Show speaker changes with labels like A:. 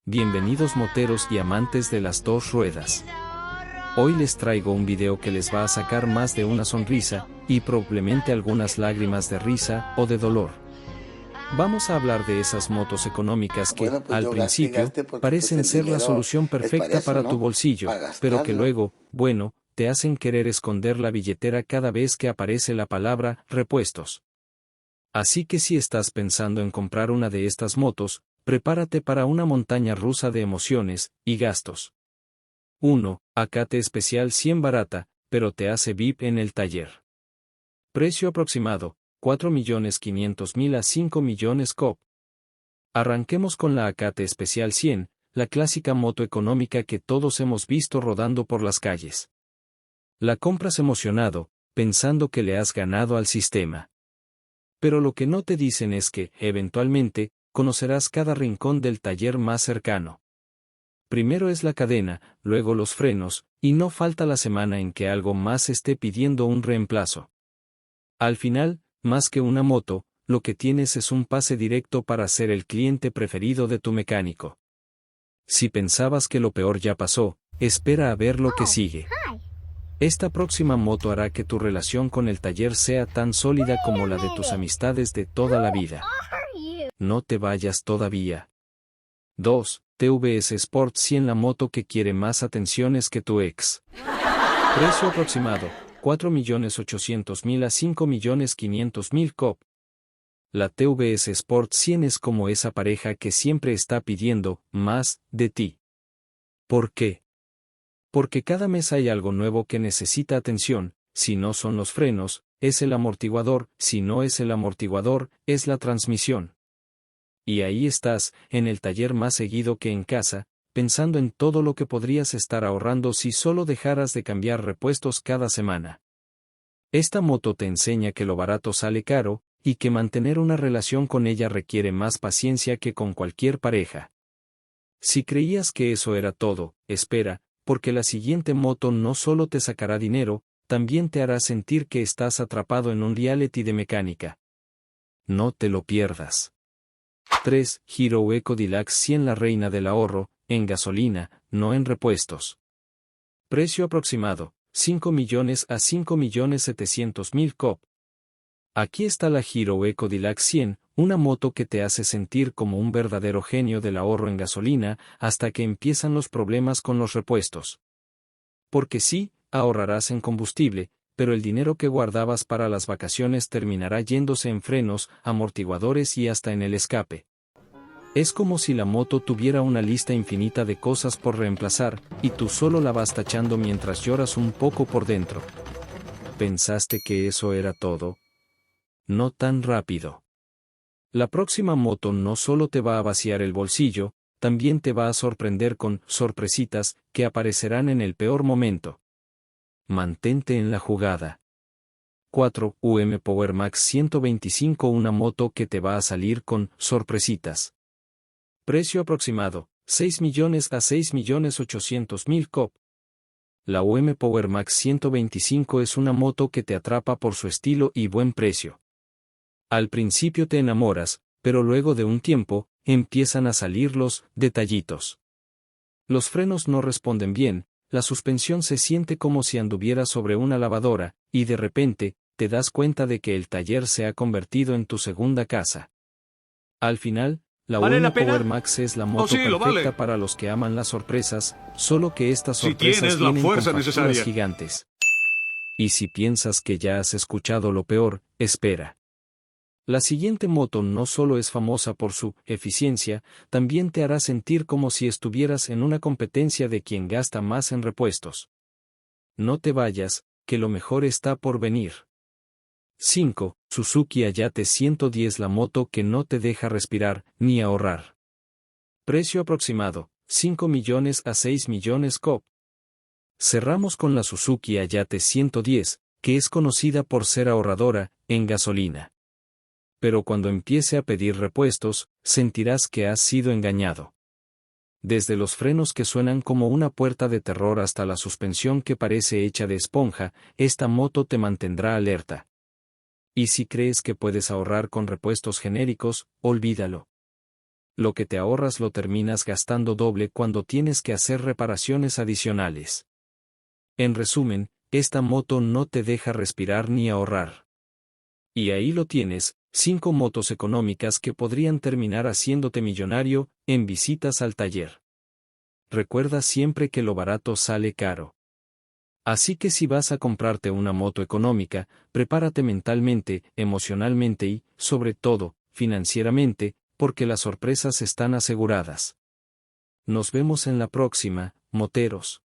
A: Bienvenidos moteros y amantes de las dos ruedas. Hoy les traigo un video que les va a sacar más de una sonrisa, y probablemente algunas lágrimas de risa o de dolor. Vamos a hablar de esas motos económicas que, al principio, parecen ser la solución perfecta para tu bolsillo, pero que luego, te hacen querer esconder la billetera cada vez que aparece la palabra repuestos. Así que si estás pensando en comprar una de estas motos, prepárate para una montaña rusa de emociones y gastos. 1. Acate especial 100 barata, pero te hace VIP en el taller. Precio aproximado, 4.500.000 a 5 millones COP. Arranquemos con la Acate especial 100, la clásica moto económica que todos hemos visto rodando por las calles. La compras emocionado, pensando que le has ganado al sistema. Pero lo que no te dicen es que, eventualmente, conocerás cada rincón del taller más cercano. Primero es la cadena, luego los frenos, y no falta la semana en que algo más esté pidiendo un reemplazo. Al final, más que una moto, lo que tienes es un pase directo para ser el cliente preferido de tu mecánico. Si pensabas que lo peor ya pasó, espera a ver lo que sigue. Esta próxima moto hará que tu relación con el taller sea tan sólida como la de tus amistades de toda la vida. No te vayas todavía. 2. TVS Sport 100, la moto que quiere más atenciones que tu ex. Precio aproximado, 4.800.000 a 5.500.000 COP. La TVS Sport 100 es como esa pareja que siempre está pidiendo más de ti. ¿Por qué? Porque cada mes hay algo nuevo que necesita atención. Si no son los frenos, es el amortiguador; si no es el amortiguador, es la transmisión. Y ahí estás, en el taller más seguido que en casa, pensando en todo lo que podrías estar ahorrando si solo dejaras de cambiar repuestos cada semana. Esta moto te enseña que lo barato sale caro, y que mantener una relación con ella requiere más paciencia que con cualquier pareja. Si creías que eso era todo, espera, porque la siguiente moto no solo te sacará dinero, también te hará sentir que estás atrapado en un reality de mecánica. No te lo pierdas. 3. Hero Eco Deluxe 100, la reina del ahorro, en gasolina, no en repuestos. Precio aproximado, 5 millones a 5.700.000 COP. Aquí está la Hero Eco Deluxe 100, una moto que te hace sentir como un verdadero genio del ahorro en gasolina, hasta que empiezan los problemas con los repuestos. Porque sí, ahorrarás en combustible, pero el dinero que guardabas para las vacaciones terminará yéndose en frenos, amortiguadores y hasta en el escape. Es como si la moto tuviera una lista infinita de cosas por reemplazar, y tú solo la vas tachando mientras lloras un poco por dentro. ¿Pensaste que eso era todo? No tan rápido. La próxima moto no solo te va a vaciar el bolsillo, también te va a sorprender con sorpresitas que aparecerán en el peor momento. Mantente en la jugada. 4. Power Max 125, una moto que te va a salir con sorpresitas. Precio aproximado, 6 millones a 6.800.000 COP. La Power Max 125 es una moto que te atrapa por su estilo y buen precio. Al principio te enamoras, pero luego de un tiempo, empiezan a salir los detallitos. Los frenos no responden bien, la suspensión se siente como si anduviera sobre una lavadora, y de repente, te das cuenta de que el taller se ha convertido en tu segunda casa. Al final, la Power Max es la moto perfecta para los que aman las sorpresas, solo que estas sorpresas vienen con facturas gigantes. Y si piensas que ya has escuchado lo peor, espera. La siguiente moto no solo es famosa por su eficiencia, también te hará sentir como si estuvieras en una competencia de quien gasta más en repuestos. No te vayas, que lo mejor está por venir. 5. Suzuki Hayate 110, la moto que no te deja respirar, ni ahorrar. Precio aproximado, 5 millones a 6 millones COP. Cerramos con la Suzuki Hayate 110, que es conocida por ser ahorradora en gasolina. Pero cuando empiece a pedir repuestos, sentirás que has sido engañado. Desde los frenos que suenan como una puerta de terror hasta la suspensión que parece hecha de esponja, esta moto te mantendrá alerta. Y si crees que puedes ahorrar con repuestos genéricos, olvídalo. Lo que te ahorras lo terminas gastando doble cuando tienes que hacer reparaciones adicionales. En resumen, esta moto no te deja respirar ni ahorrar. Y ahí lo tienes, 5 motos económicas que podrían terminar haciéndote millonario en visitas al taller. Recuerda siempre que lo barato sale caro. Así que si vas a comprarte una moto económica, prepárate mentalmente, emocionalmente y, sobre todo, financieramente, porque las sorpresas están aseguradas. Nos vemos en la próxima, moteros.